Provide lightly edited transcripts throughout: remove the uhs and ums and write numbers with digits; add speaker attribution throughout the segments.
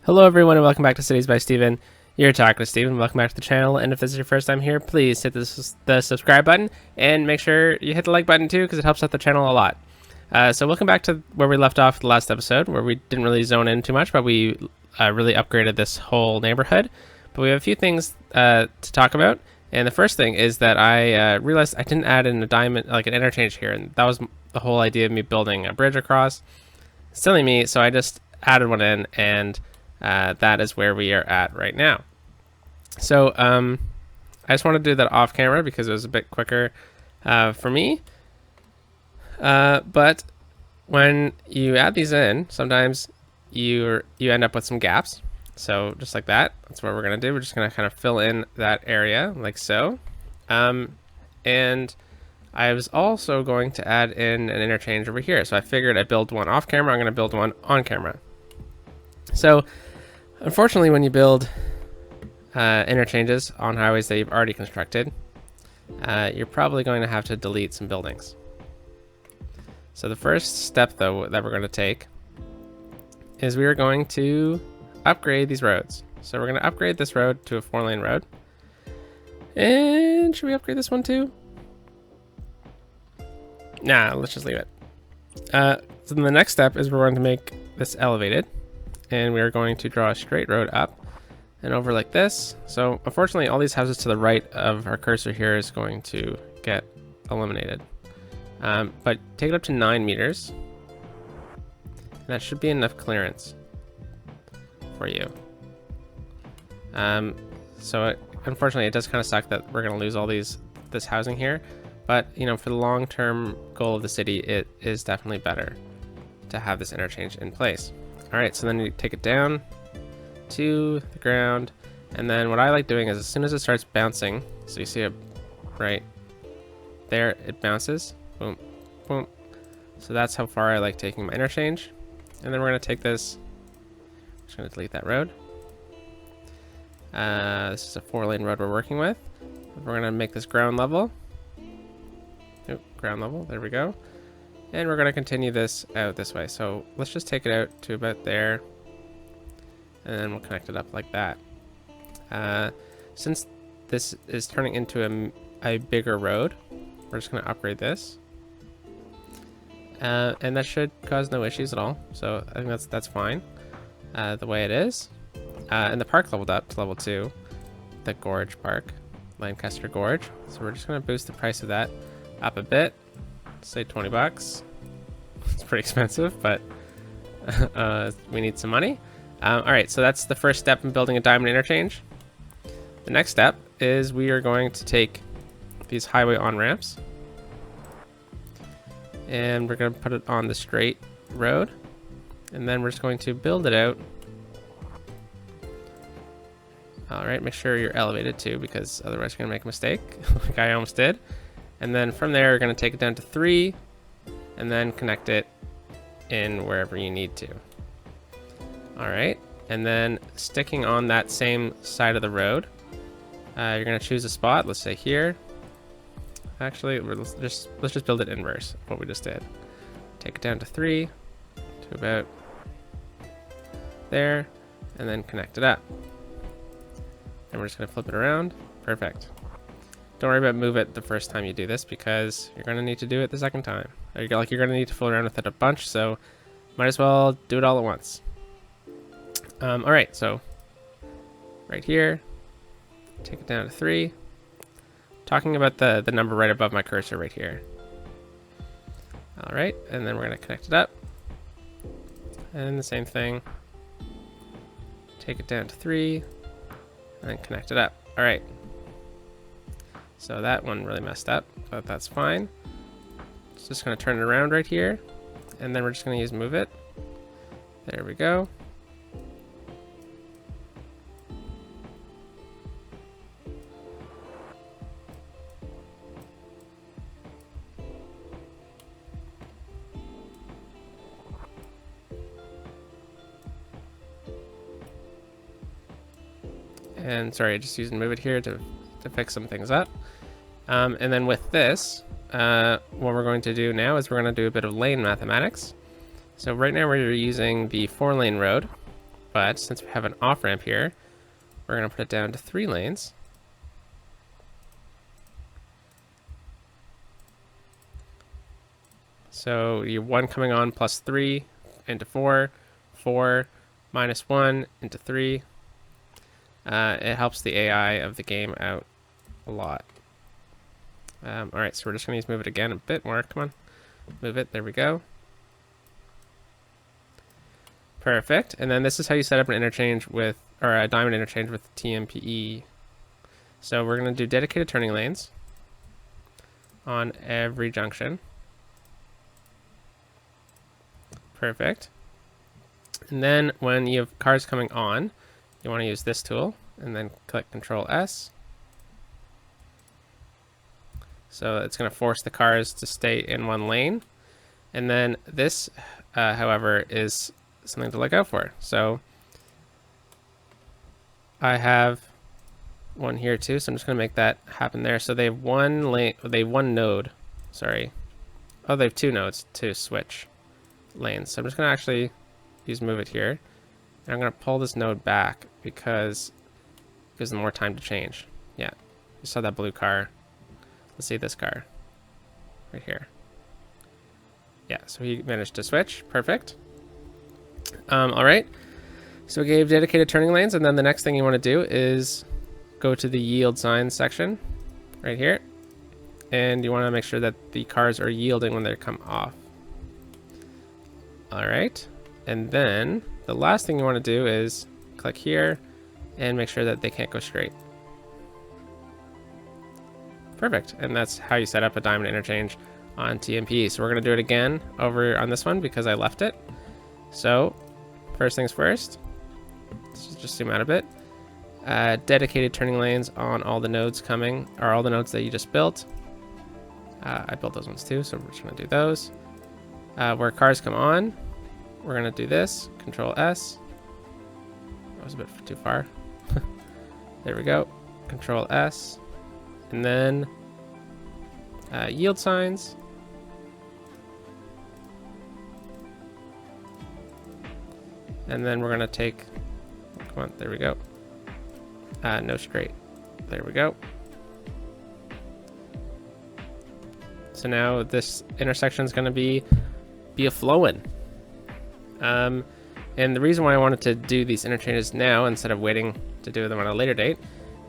Speaker 1: Hello everyone and welcome back to Cities by Steven. You're talking to Steven. Welcome back to the channel, and if this is your first time here, please hit the subscribe button and make sure you hit the like button too, because it helps out the channel a lot. So welcome back to where we left off the last episode, where we didn't really zone in too much, but we really upgraded this whole neighborhood. But we have a few things to talk about, and the first thing is that I realized I didn't add in a diamond, like an interchange here, and that was the whole idea of me building a bridge across. Silly me, so I just added one in, and that is where we are at right now. So I just want to do that off camera because it was a bit quicker for me. But when you add these in, sometimes you end up with some gaps. So just like that, that's what we're going to do. We're just going to kind of fill in that area like so. And I was also going to add in an interchange over here. So I figured I'd build one off camera. I'm going to build one on camera. So unfortunately, when you build interchanges on highways that you've already constructed, you're probably going to have to delete some buildings. So the first step, though, that we're going to take is we are going to upgrade these roads. So we're going to upgrade this road to a 4-lane road. And should we upgrade this one too? Nah, let's just leave it. So then the next step is we're going to make this elevated. And we are going to draw a straight road up and over like this. So unfortunately, all these houses to the right of our cursor here is going to get eliminated. But take it up to 9 meters. And that should be enough clearance for you. Unfortunately, it does kind of suck that we're going to lose all this housing here. But, you know, for the long-term goal of the city, it is definitely better to have this interchange in place. All right, so then you take it down to the ground, and then what I like doing is as soon as it starts bouncing, so you see it right there, it bounces, boom, boom. So that's how far I like taking my interchange. And then we're gonna take this, I'm just gonna delete that road. This is a 4-lane road we're working with. We're gonna make this ground level. Nope, ground level, there we go. And we're going to continue this out this way. So let's just take it out to about there. And then we'll connect it up like that. Since this is turning into a bigger road, we're just going to upgrade this. And that should cause no issues at all. So I think that's fine the way it is. And the park leveled up to level 2. The Gorge Park. Lancaster Gorge. So we're just going to boost the price of that up a bit. Say 20 bucks. It's pretty expensive, but we need some money. All right, so that's the first step in building a diamond interchange. The next step is we are going to take these highway on-ramps and we're going to put it on the straight road, and then we're just going to build it out. All right, make sure you're elevated too, because otherwise you're going to make a mistake like I almost did. And then from there, you're going to take it down to 3 and then connect it in wherever you need to. All right. And then sticking on that same side of the road, you're going to choose a spot. Let's say here. Actually, let's just build it inverse of what we just did. Take it down to 3 to about there, and then connect it up. And we're just going to flip it around. Perfect. Don't worry about move it the first time you do this, because you're going to need to do it the second time. You're going to need to fool around with it a bunch, so might as well do it all at once. All right, so right here, take it down to 3. Talking about the number right above my cursor right here. All right, and then we're going to connect it up. And the same thing. Take it down to 3, and then connect it up. All right. So that one really messed up, but that's fine. It's just going to turn it around right here, and then we're just going to use move it. There we go. And sorry, I just used move it here to fix some things up. And then with this, what we're going to do now is we're going to do a bit of lane mathematics. So right now we're using the 4-lane road, but since we have an off-ramp here, we're going to put it down to 3 lanes. So you have 1 coming on plus 3 into 4, 4 minus 1 into 3. It helps the AI of the game out a lot. All right, so we're just going to move it again a bit more. Come on, move it. There we go. Perfect. And then this is how you set up an interchange with, or a diamond interchange with TMPE. So we're going to do dedicated turning lanes on every junction. Perfect. And then when you have cars coming on, you want to use this tool and then click Control S. So it's going to force the cars to stay in one lane. And then this, however, is something to look out for. So I have one here too, so I'm just going to make that happen there. So they have one lane, they have one node, sorry. Oh, they have 2 nodes to switch lanes. So I'm just going to actually use move it here. And I'm going to pull this node back because it gives them more time to change. Yeah, you saw that blue car. Let's see this car right here. Yeah, so he managed to switch. Perfect. All right, so we gave dedicated turning lanes, and then the next thing you want to do is go to the yield signs section right here, and you want to make sure that the cars are yielding when they come off. All right, and then the last thing you want to do is click here and make sure that they can't go straight. Perfect, and that's how you set up a diamond interchange on TMP. So we're going to do it again over on this one because I left it. So first things first, let's just zoom out a bit. Dedicated turning lanes on all the nodes coming, or all the nodes that you just built. I built those ones too, so we're just going to do those. Where cars come on, we're going to do this, Control S. That was a bit too far. There we go, Control S. And then yield signs. And then we're going to take, come on, there we go. No straight. There we go. So now this intersection is going to be a flowing. And the reason why I wanted to do these interchanges now instead of waiting to do them on a later date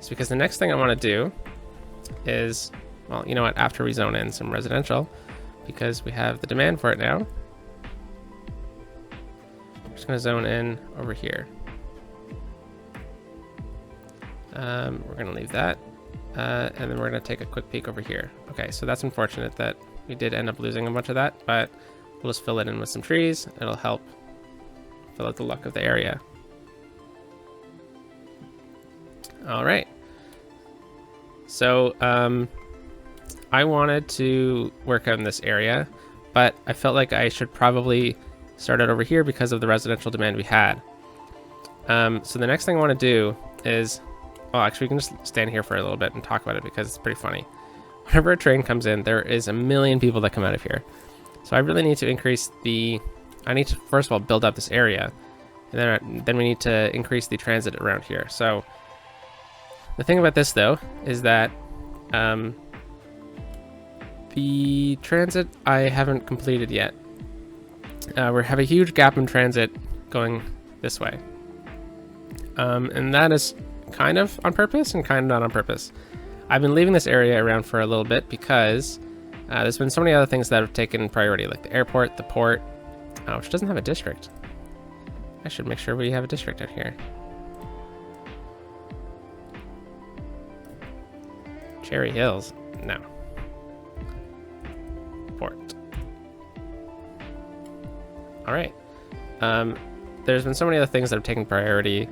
Speaker 1: is because the next thing I want to do is, well, you know what, after we zone in some residential, because we have the demand for it now, I'm just going to zone in over here. We're going to leave that, and then we're going to take a quick peek over here. Okay, so that's unfortunate that we did end up losing a bunch of that, but we'll just fill it in with some trees. It'll help fill out the look of the area. All right. So I wanted to work out in this area, but I felt like I should probably start out over here because of the residential demand we had. So the next thing I want to do is, well, actually we can just stand here for a little bit and talk about it because it's pretty funny. Whenever a train comes in, there is a million people that come out of here. So I really need to increase I need to first of all build up this area, and then we need to increase the transit around here. So the thing about this though is that the transit I haven't completed yet. We have a huge gap in transit going this way, and that is kind of on purpose and kind of not on purpose. I've been leaving this area around for a little bit because there's been so many other things that have taken priority, like the airport, the port, which doesn't have a district. I should make sure we have a district out here. Cherry Hills, no. Port. All right. There's been so many other things that have taken priority,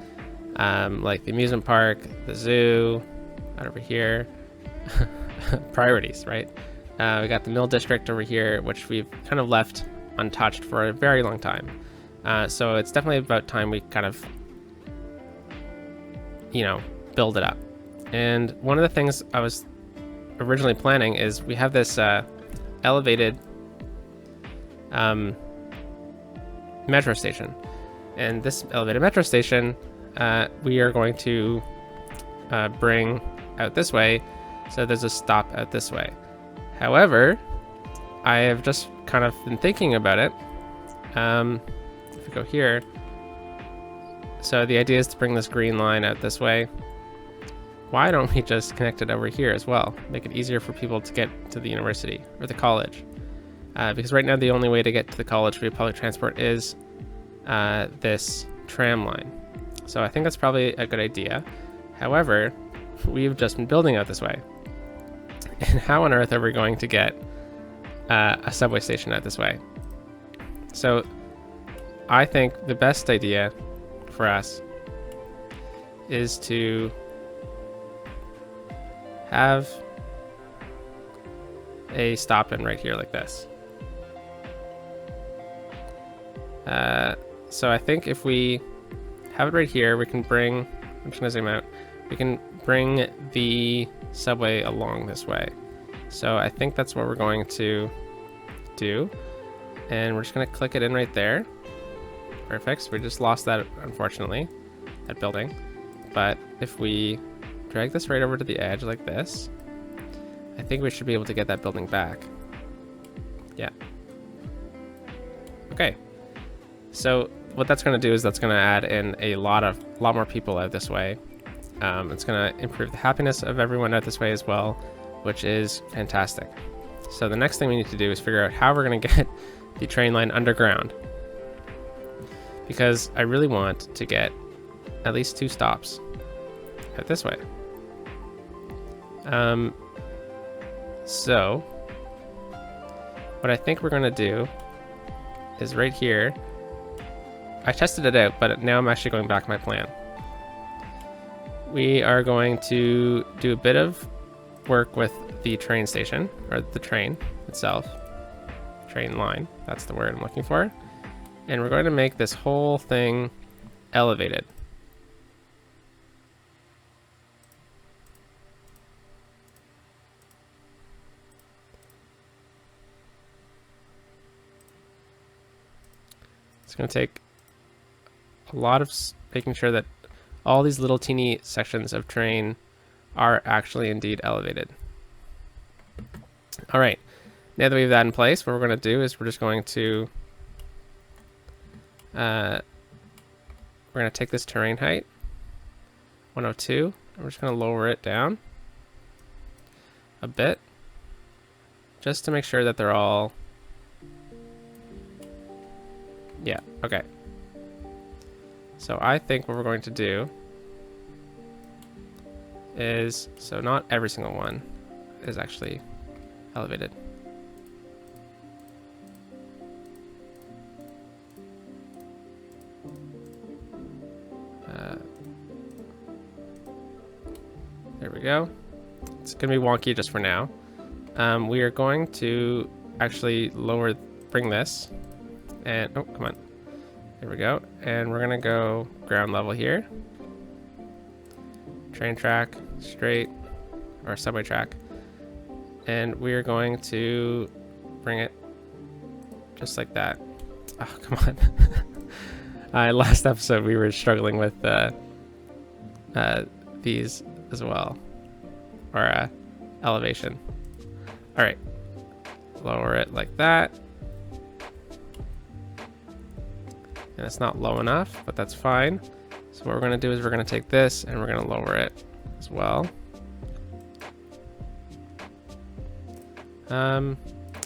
Speaker 1: like the amusement park, the zoo, out over here. Priorities, right? We got the mill district over here, which we've kind of left untouched for a very long time. So it's definitely about time we kind of, build it up. And one of the things I was originally planning is we have this elevated metro station. And this elevated metro station, we are going to bring out this way, so there's a stop out this way. However, I have just kind of been thinking about it. If we go here, so the idea is to bring this green line out this way. Why don't we just connect it over here as well? Make it easier for people to get to the university or the college. Because right now the only way to get to the college via public transport is this tram line. So I think that's probably a good idea. However, we've just been building out this way. And how on earth are we going to get a subway station out this way? So I think the best idea for us is to have a stop in right here like this. So I think if we have it right here, we can bring, I'm just gonna zoom out, we can bring the subway along this way. So I think that's what we're going to do. And we're just gonna click it in right there. Perfect, so we just lost that, unfortunately, that building. But if we drag this right over to the edge like this, I think we should be able to get that building back. Yeah. Okay. So what that's going to do is that's going to add in a lot more people out this way. It's going to improve the happiness of everyone out this way as well, which is fantastic. So the next thing we need to do is figure out how we're going to get the train line underground, because I really want to get at least 2 stops out this way. So what I think we're going to do is right here. I tested it out, but now I'm actually going back to my plan. We are going to do a bit of work with the train station, or the train itself. Train line, that's the word I'm looking for. And we're going to make this whole thing elevated. It's going to take a lot of making sure that all these little teeny sections of train are actually indeed elevated. All right, now that we have that in place, what we're going to do is we're just going to take this terrain height 102, and we're just going to lower it down a bit just to make sure that they're all, yeah, okay. So I think what we're going to do is, so not every single one is actually elevated. There we go. It's going to be wonky just for now. We are going to actually bring this, and, oh, come on. There we go. And we're going to go ground level here. Train track, straight, or subway track. And we are going to bring it just like that. Oh, come on. Last episode we were struggling with these as well, or elevation. All right, lower it like that. And it's not low enough, but that's fine. So what we're gonna do is we're gonna take this and we're gonna lower it as well.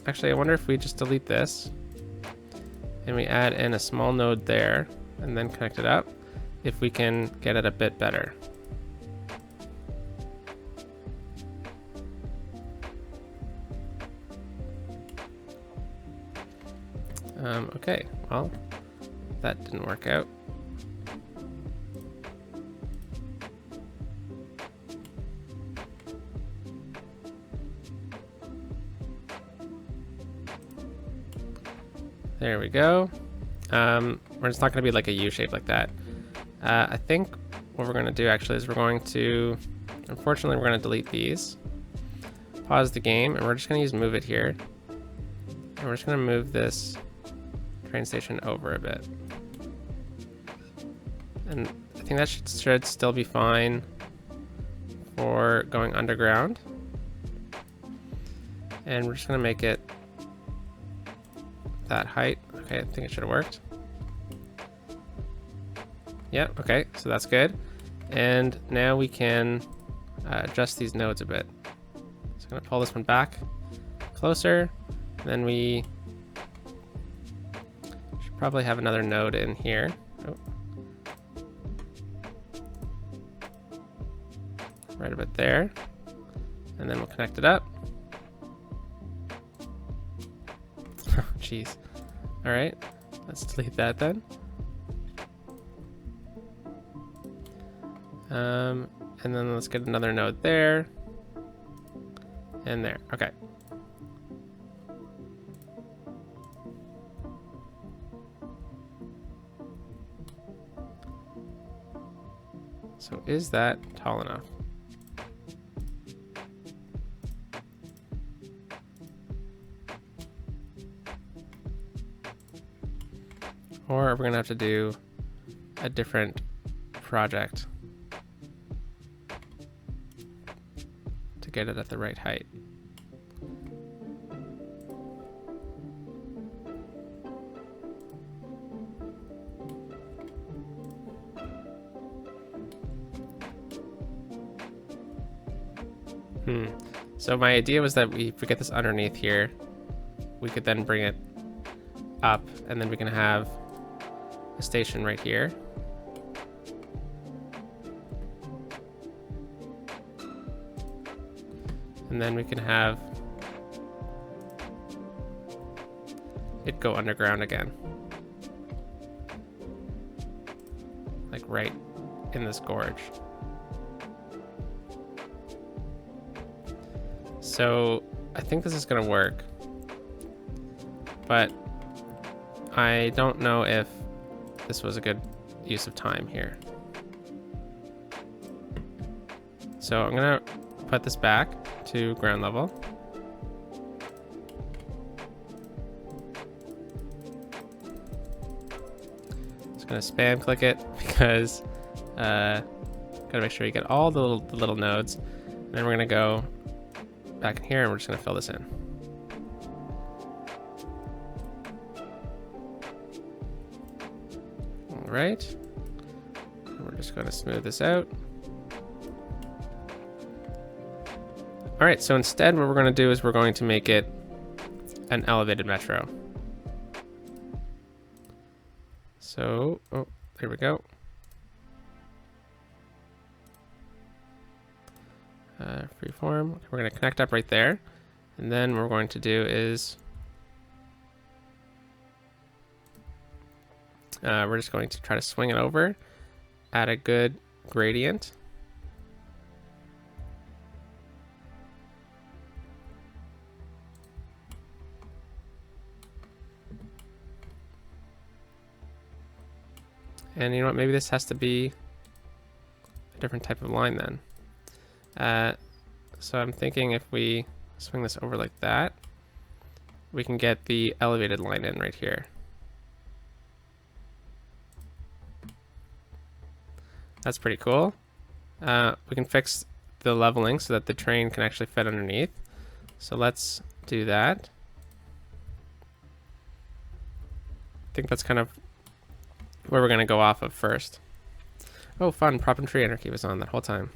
Speaker 1: Actually, I wonder if we just delete this and we add in a small node there and then connect it up, if we can get it a bit better. Okay, well, that didn't work out. There we go. It's not going to be like a U shape like that. I think what we're going to do actually is we're going to, unfortunately, we're going to delete these. Pause the game, and we're just going to use move it here. And we're just going to move this train station over a bit. And I think that should still be fine for going underground. And we're just gonna make it that height. Okay, I think it should have worked. Yeah, okay, so that's good. And now we can adjust these nodes a bit. So I'm gonna pull this one back closer. Then we should probably have another node in here. Oh. Right about there. And then we'll connect it up. Jeez. All right, let's delete that then. And then let's get another node there. And there, okay. So is that tall enough? Or are we gonna have to do a different project to get it at the right height? So my idea was that if we get this underneath here, we could then bring it up, and then we can have a station right here. And then we can have it go underground again. Like right in this gorge. So I think this is gonna work, but I don't know if this was a good use of time here. So I'm gonna put this back to ground level. Just gonna spam click it because gotta make sure you get all the little nodes. And then we're gonna go back in here and we're just gonna fill this in. All right, we're just gonna smooth this out. All right, so instead what we're gonna do is we're going to make it an elevated metro. So, oh, there we go. Freeform. We're going to connect up right there, and then what we're going to do is we're just going to try to swing it over at a good gradient. And you know what, maybe this has to be a different type of line then. So I'm thinking if we swing this over like that, we can get the elevated line in right here. That's pretty cool. We can fix the leveling so that the train can actually fit underneath. So let's do that. I think that's kind of where we're going to go off of first. Oh, fun. Prop and tree anarchy was on that whole time.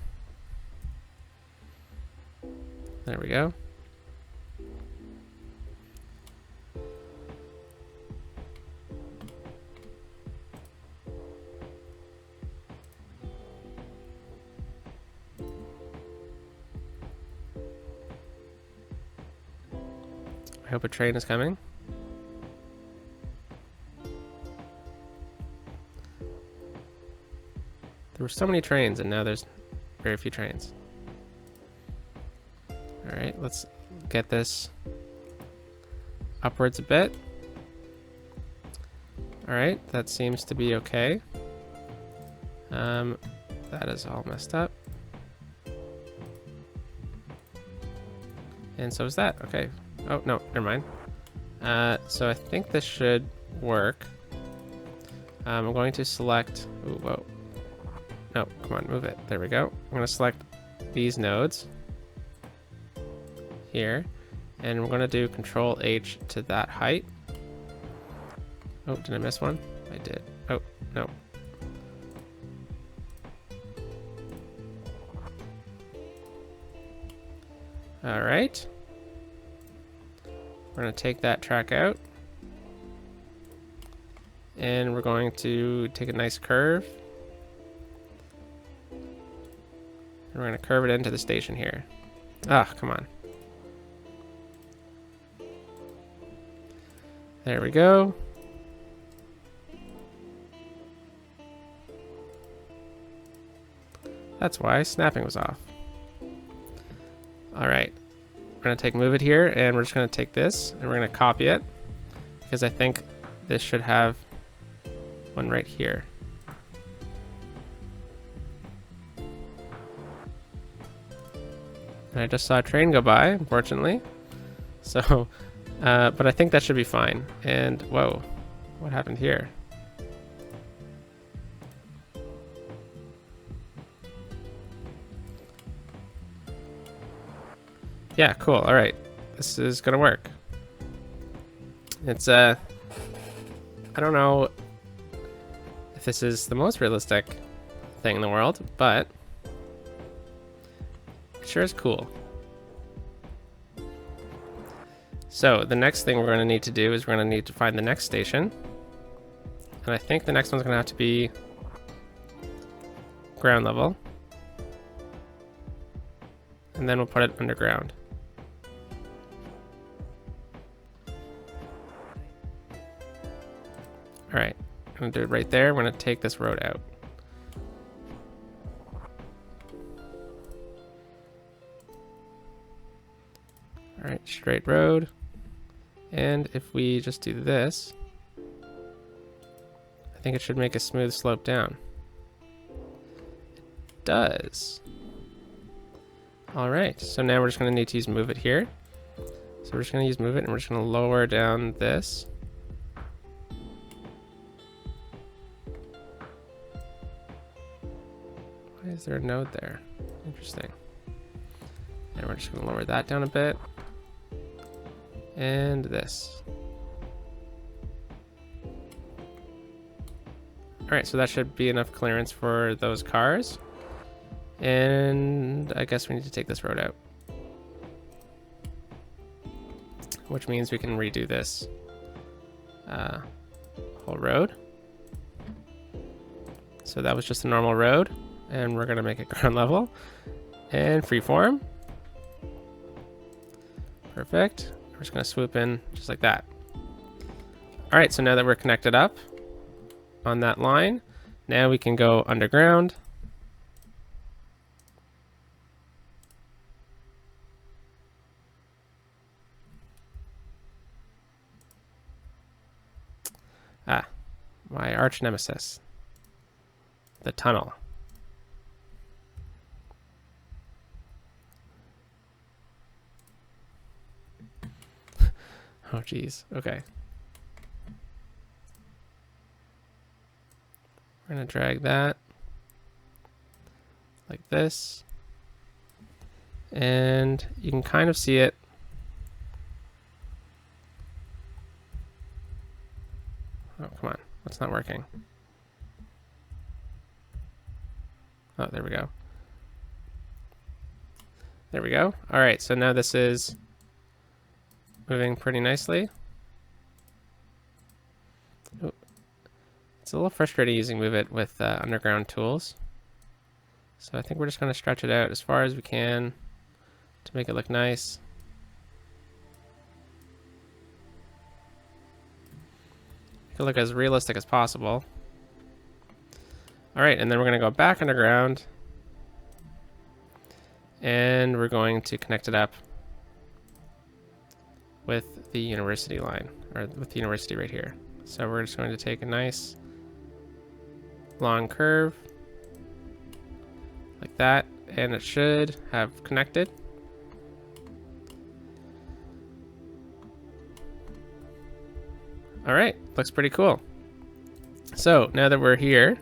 Speaker 1: There we go. I hope a train is coming. There were so many trains and now there's very few trains. All right, let's get this upwards a bit. All right, that seems to be okay. That is all messed up. And so is that, okay. Oh, no, never mind. So I think this should work. I'm going to select, ooh, whoa, No, come on, move it. There we go. I'm gonna select these nodes here, and we're gonna do Control H to that height. Oh, did I miss one? I did. Oh, no. All right. We're gonna take that track out, and we're going to take a nice curve. And we're gonna curve it into the station here. Ah, come on. There we go. That's why snapping was off. All right, we're gonna take move it here, and we're just gonna take this and we're gonna copy it, because I think this should have one right here. And I just saw a train go by, unfortunately. So, but I think that should be fine. And whoa, what happened here? Yeah, cool. All right, this is gonna work. It's I don't know if this is the most realistic thing in the world, but it sure is cool. So the next thing we're going to need to do is we're going to need to find the next station. And I think the next one's going to have to be ground level. And then we'll put it underground. All right, I'm going to do it right there. We're going to take this road out. All right, straight road. And if we just do this, I think it should make a smooth slope down. It does. All right, so now we're just gonna need to use move it here. So we're just gonna use move it, and we're just gonna lower down this. Why is there a node there? Interesting. And we're just gonna lower that down a bit. And this. Alright, so that should be enough clearance for those cars. And I guess we need to take this road out. Which means we can redo this whole road. So that was just a normal road, and we're gonna make it ground level and freeform. Perfect. We're just gonna swoop in just like that. All right, so now that we're connected up on that line, now we can go underground. Ah, my arch nemesis, the tunnel. Oh, geez. Okay. We're going to drag that like this. And you can kind of see it. Oh, come on. That's not working. Oh, there we go. There we go. All right, so now this is moving pretty nicely. Ooh. It's a little frustrating using Move It with underground tools. So I think we're just going to stretch it out as far as we can to make it look nice. Make it look as realistic as possible. All right, and then we're going to go back underground. And we're going to connect it up with the university line, or with the university right here. So we're just going to take a nice long curve like that, and it should have connected. All right, looks pretty cool. So now that we're here,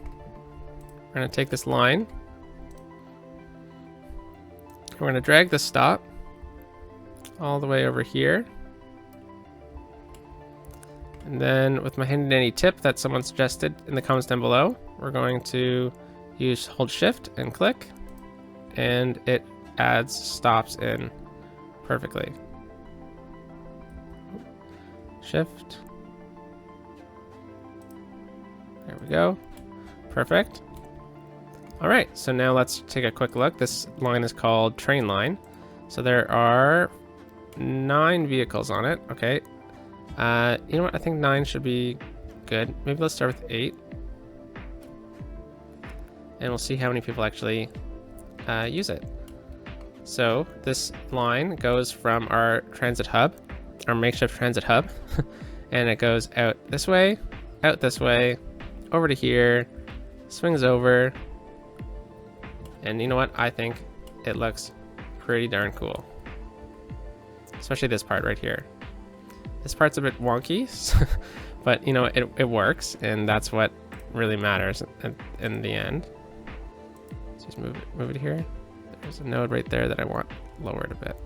Speaker 1: We're going to take this line. We're going to drag the stop all the way over here. And then with my handy dandy tip that someone suggested in the comments down below, we're going to hold shift and click, and it adds stops in perfectly. Shift. There we go. Perfect. All right, so now let's take a quick look. This line is called train line. So there are 9 vehicles on it. Okay. You know what? I think 9 should be good. Maybe let's start with 8. And we'll see how many people actually use it. So this line goes from our transit hub, our makeshift transit hub, and it goes out this way, over to here, swings over, and you know what? I think it looks pretty darn cool. Especially this part right here. This part's a bit wonky, but you know, it works, and that's what really matters in the end. Let's just move it here. There's a node right there that I want lowered a bit.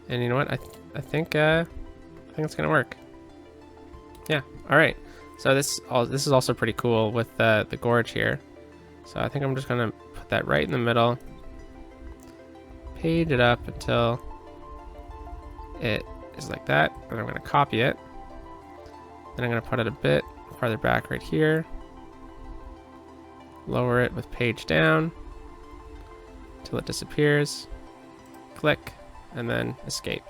Speaker 1: And you know what? I think it's gonna work. Yeah. All right. So this is also pretty cool with the gorge here. So I think I'm just gonna put that right in the middle. Page it up until it is like that, and I'm gonna copy it. Then I'm gonna put it a bit farther back right here. Lower it with page down until it disappears. Click, and then escape.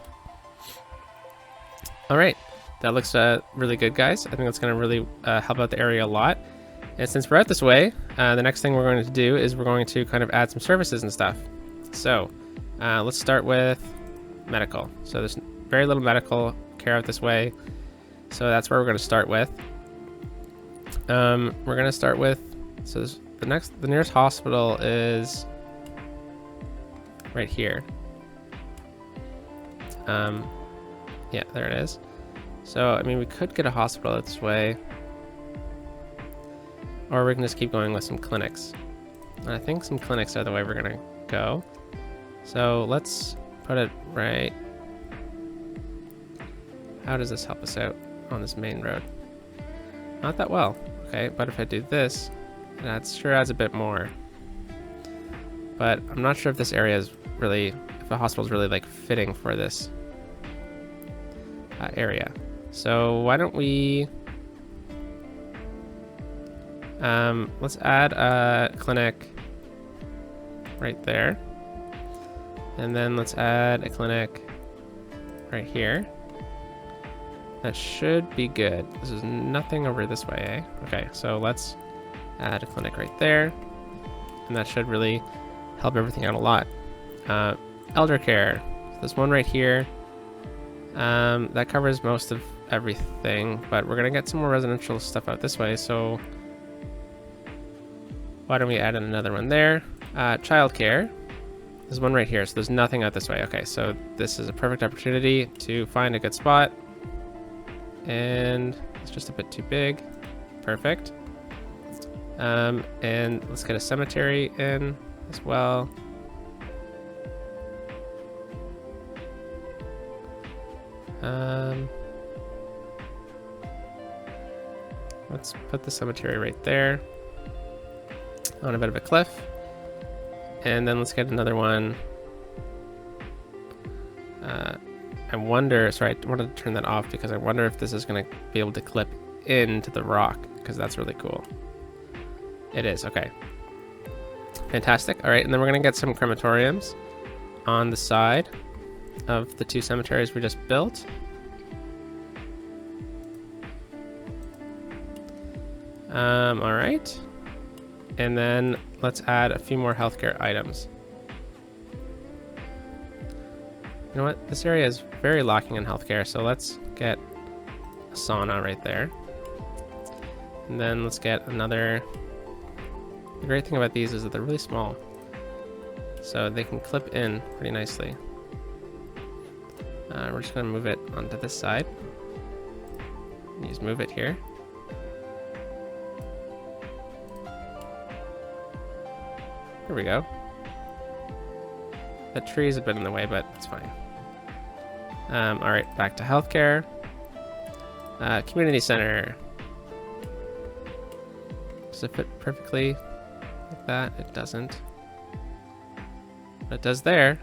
Speaker 1: All right, that looks really good, guys. I think that's gonna really help out the area a lot. And since we're out this way, the next thing we're going to do is we're going to kind of add some services and stuff. So let's start with medical. So there's very little medical care out this way. So that's where we're going to start with. We're going to start with, so the nearest hospital is right here. Yeah, there it is. So, I mean, we could get a hospital this way, or we can just keep going with some clinics. And I think some clinics are the way we're going to go. So let's put it right. How does this help us out on this main road? Not that well. Okay, but if I do this, that sure adds a bit more. But I'm not sure if this area is really, if the hospital is really like fitting for this area. So why don't we, let's add a clinic right there. And then let's add a clinic right here. That should be good. This is nothing over this way, eh? Okay, so let's add a clinic right there. And that should really help everything out a lot. Elder care. There's one right here. That covers most of everything, but we're gonna get some more residential stuff out this way, so why don't we add in another one there? Childcare. There's one right here, so there's nothing out this way. Okay, so this is a perfect opportunity to find a good spot. And it's just a bit too big. Perfect. And let's get a cemetery in as well. Let's put the cemetery right there on a bit of a cliff. And then let's get another one. I wonder, sorry, I wanted to turn that off because I wonder if this is going to be able to clip into the rock, because that's really cool. It is, okay. Fantastic. All right, and then we're going to get some crematoriums on the side of the 2 cemeteries we just built. All right. And then let's add a few more healthcare items. You know what? This area is very lacking in healthcare, so let's get a sauna right there. And then let's get another. The great thing about these is that they're really small, so they can clip in pretty nicely. We're just going to move it onto this side. Use move it here. Here we go. The trees have been in the way, but it's fine. All right, back to healthcare. Community center. Does it fit perfectly like that? It doesn't. But it does there.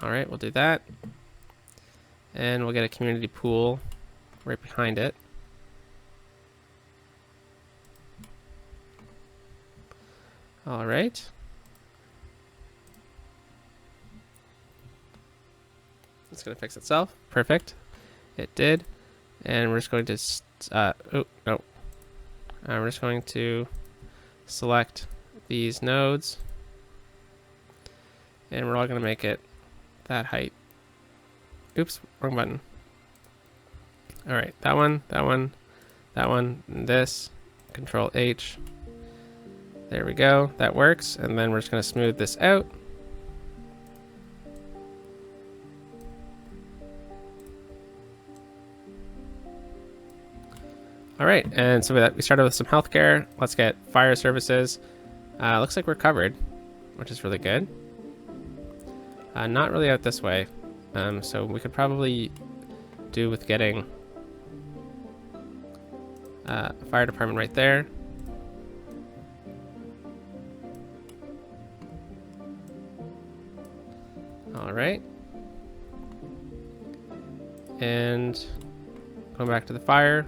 Speaker 1: All right, we'll do that. And we'll get a community pool right behind it. All right. It's going to fix itself. Perfect. It did. And we're just going to, oh, no. We're just going to select these nodes. And we're all going to make it that height. Oops, wrong button. All right, that one, that one, that one, and this. Control H. There we go. That works. And then we're just going to smooth this out. All right, and so we started with some healthcare. Let's get fire services. Looks like we're covered, which is really good. Not really out this way, so we could probably do with getting fire department right there. All right, and going back to the fire.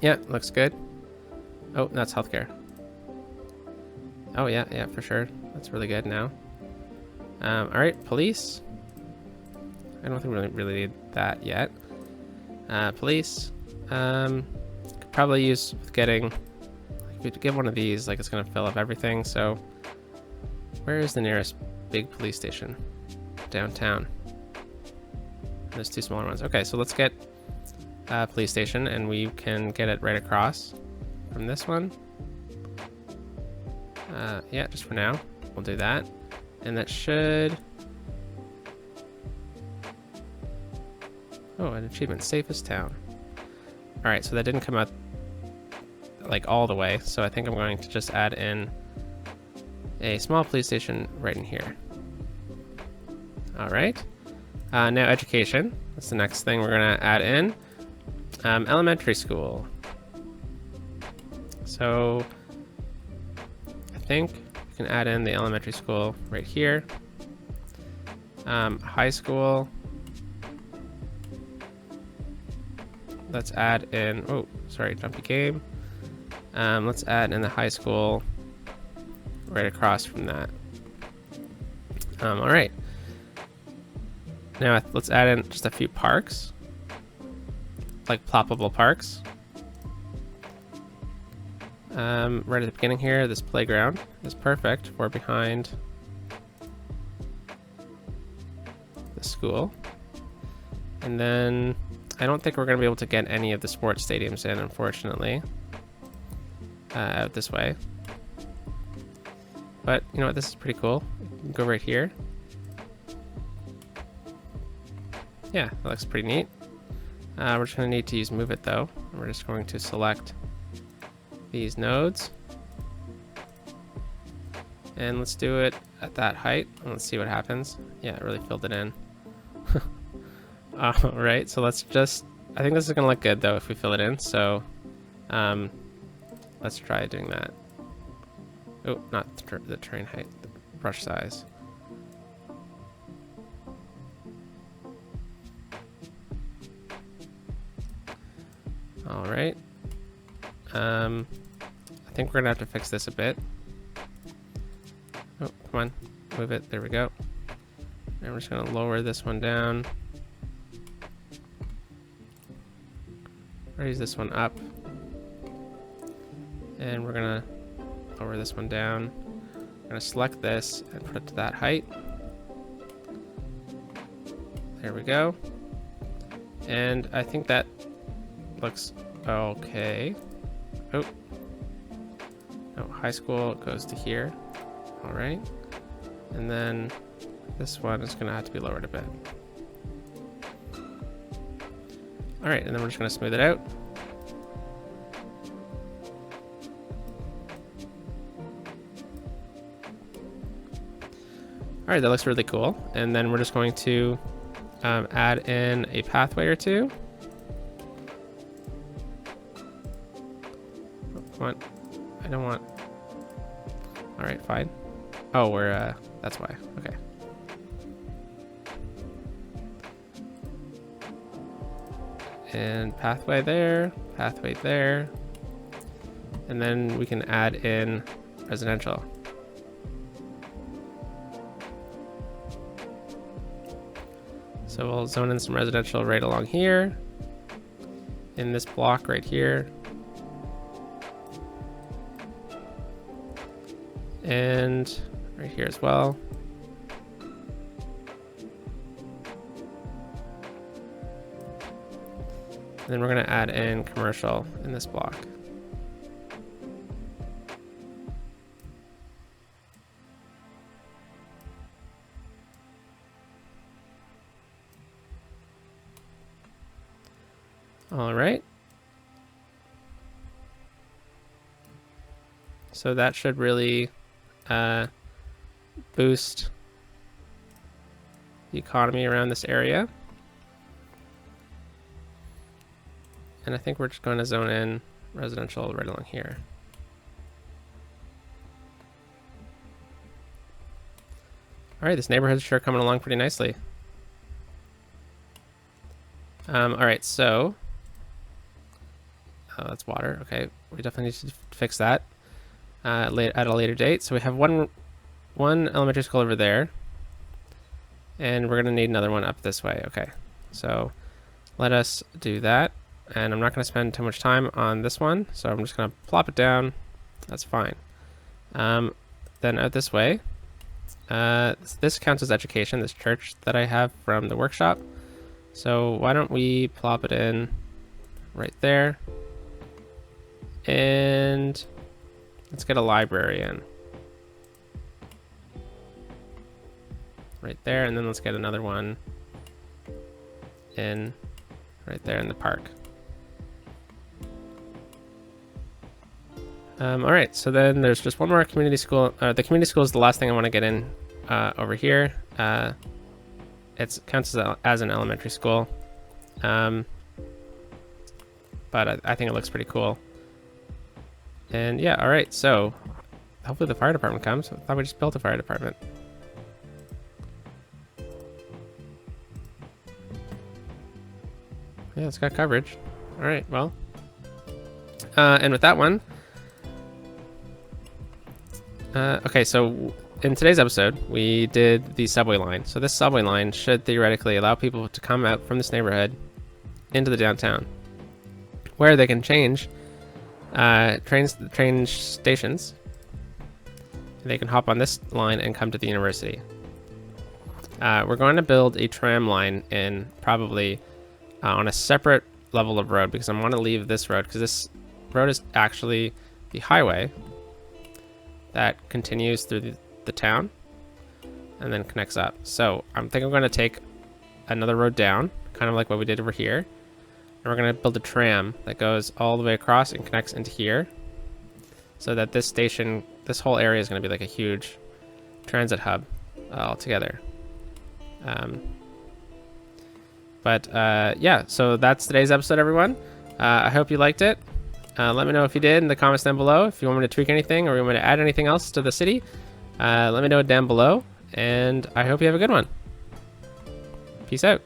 Speaker 1: Yeah, looks good. Oh, that's healthcare. Oh yeah, yeah, for sure. That's really good now. All right, police. I don't think we really need that yet. Police. Could probably use with getting. If we give one of these, like it's gonna fill up everything. So, where is the nearest big police station? Downtown. There's two smaller ones. Okay, so let's get police station, and we can get it right across from this one. Yeah, just for now, we'll do that, and that should. Oh, an achievement, safest town. All right, so that didn't come out like all the way, so I think I'm going to just add in a small police station right in here. All right, now education. That's the next thing we're gonna add in. Elementary school. So I think we can add in the elementary school right here. High school. Let's add in, oh, sorry, jumpy game. Let's add in the high school right across from that. All right. Now let's add in just a few parks, like ploppable parks. Right at the beginning here, this playground is perfect for behind the school. And then I don't think we're going to be able to get any of the sports stadiums in, unfortunately, out this way. But you know what, this is pretty cool. You can go right here. Yeah, that looks pretty neat. We're just going to need to use move it though. We're just going to select these nodes. And let's do it at that height. And let's see what happens. Yeah, it really filled it in. Alright, so let's just, I think this is going to look good though if we fill it in. So let's try doing that. Oh, not the terrain height, the brush size. All right. I think we're gonna have to fix this a bit. Oh, come on, move it. There we go. And we're just gonna lower this one down. Raise this one up. And we're gonna lower this one down. I'm gonna select this and put it to that height. There we go. And I think that looks okay. Oh. No, high school goes to here. All right. And then this one is gonna have to be lowered a bit. All right, and then we're just gonna smooth it out. All right, that looks really cool. And then we're just going to add in a pathway or two. Oh, come on, I don't want. All right, fine. Oh, we're that's why. Okay. And pathway there, and then we can add in residential. So we'll zone in some residential right along here, in this block right here, and right here as well. And then we're going to add in commercial in this block. All right. So that should really boost the economy around this area. And I think we're just going to zone in residential right along here. All right, this neighborhood's sure coming along pretty nicely. All right, so that's water. Okay, we definitely need to fix that at a later date. So we have one elementary school over there, and we're gonna need another one up this way. Okay, so let us do that. And I'm not going to spend too much time on this one, so I'm just going to plop it down. That's fine. Then out this way, this counts as education, this church that I have from the workshop. So why don't we plop it in right there, and let's get a library in right there, and then let's get another one in right there in the park. All right, so then there's just one more community school. The community school is the last thing I want to get in over here. It counts as an elementary school, but I think it looks pretty cool. And yeah, all right, so hopefully the fire department comes. I thought we just built a fire department. Yeah, it's got coverage. All right, well, and with that one, okay, so in today's episode, we did the subway line. So this subway line should theoretically allow people to come out from this neighborhood into the downtown, where they can change train stations. They can hop on this line and come to the university. We're going to build a tram line in probably on a separate level of road, because I want to leave this road, because this road is actually the highway that continues through the town and then connects up. So I think I'm going to take another road down, kind of like what we did over here, and we're going to build a tram that goes all the way across and connects into here, so that this station, this whole area is going to be like a huge transit hub altogether. Yeah, so that's today's episode, everyone. I hope you liked it. Let me know if you did in the comments down below. If you want me to tweak anything or you want me to add anything else to the city, let me know down below. And I hope you have a good one. Peace out.